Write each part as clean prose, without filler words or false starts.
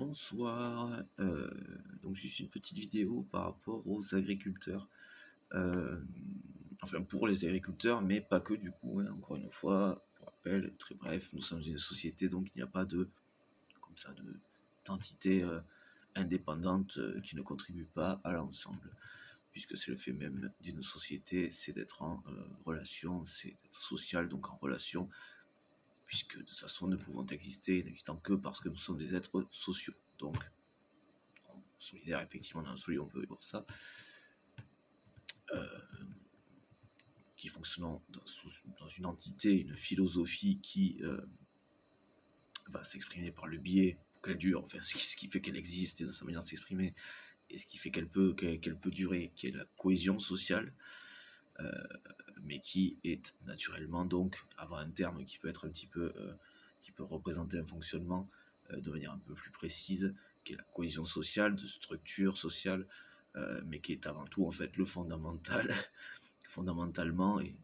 Bonsoir, donc juste une petite vidéo par rapport aux agriculteurs. Heu, enfin pour les agriculteurs, mais pas que du coup, hein, encore une fois, pour rappel, très bref, nous sommes une société, donc il n'y a pas de comme ça d'entité, indépendante, qui ne contribue pas à l'ensemble. Puisque c'est le fait même d'une société, c'est d'être en, relation, c'est d'être social, donc en relation, puisque de toute façon nous pouvons exister, n'existant que parce que nous sommes des êtres sociaux. Donc solidaire, effectivement, dans l'absolu, on peut voir ça, qui fonctionne dans une entité, une philosophie qui va s'exprimer par le biais, pour qu'elle dure, enfin, ce qui fait qu'elle existe et dans sa manière de s'exprimer, et ce qui fait qu'elle peut durer, qui est la cohésion sociale, euh, mais qui est naturellement donc, avoir un terme qui peut être un petit peu, qui peut représenter un fonctionnement de manière un peu plus précise, qui est la cohésion sociale, de structure sociale, mais qui est avant tout en fait le fondamental, fondamentalement, et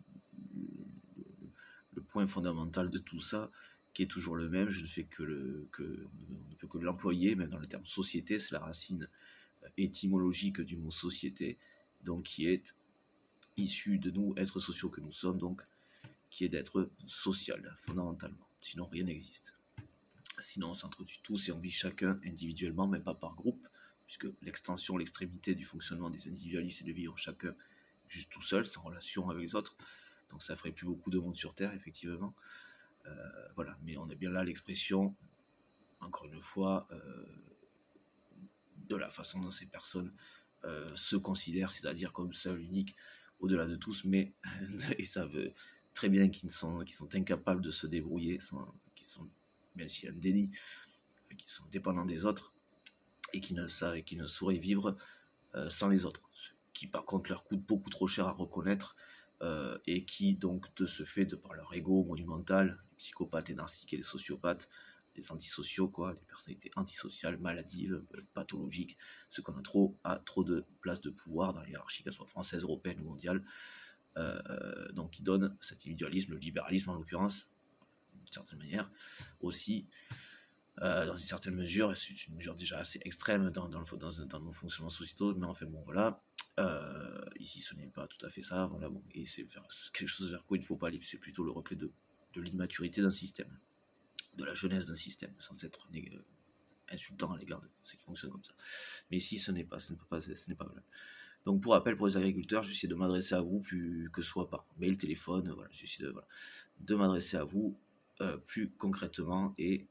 le point fondamental de tout ça, qui est toujours le même, je ne fais on ne peut que l'employer, même dans le terme société, c'est la racine étymologique du mot société, donc qui est issu de nous, êtres sociaux que nous sommes, donc qui est d'être social, fondamentalement. Sinon, rien n'existe. Sinon, on s'entretue tous et on vit chacun individuellement, mais pas par groupe, puisque l'extension, l'extrémité du fonctionnement des individualistes, c'est de vivre chacun juste tout seul, sans relation avec les autres. Donc ça ferait plus beaucoup de monde sur Terre, effectivement. Voilà, mais on est bien là l'expression, encore une fois, de la façon dont ces personnes se considèrent, c'est-à-dire comme seuls, uniques, au-delà de tous, mais ils savent très bien qu'ils sont incapables de se débrouiller, qu'ils sont, même s'il y a un déni, qui sont dépendants des autres, et qui ne sauraient vivre sans les autres. Ce qui par contre leur coûte beaucoup trop cher à reconnaître, et qui donc de ce fait, de par leur ego monumental, les psychopathes, les narcissiques et les sociopathes, les antisociaux, quoi, les personnalités antisociales, maladives, pathologiques, ceux qu'on a trop de place de pouvoir dans la hiérarchie, qu'elle soit française, européenne ou mondiale, donc qui donne cet individualisme, le libéralisme en l'occurrence, d'une certaine manière, aussi, dans une certaine mesure, c'est une mesure déjà assez extrême dans nos fonctionnements sociétaux, mais enfin bon, voilà. Ici, ce n'est pas tout à fait ça, voilà, bon, et c'est quelque chose vers quoi il ne faut pas aller, c'est plutôt le reflet de l'immaturité d'un système, de la jeunesse d'un système, sans être insultant à l'égard de ceux qui fonctionnent comme ça. Mais ici, ce n'est pas vrai. Donc, pour rappel, pour les agriculteurs, je vais essayer de m'adresser à vous plus que soit par mail, téléphone, voilà, je vais essayer de m'adresser à vous plus concrètement et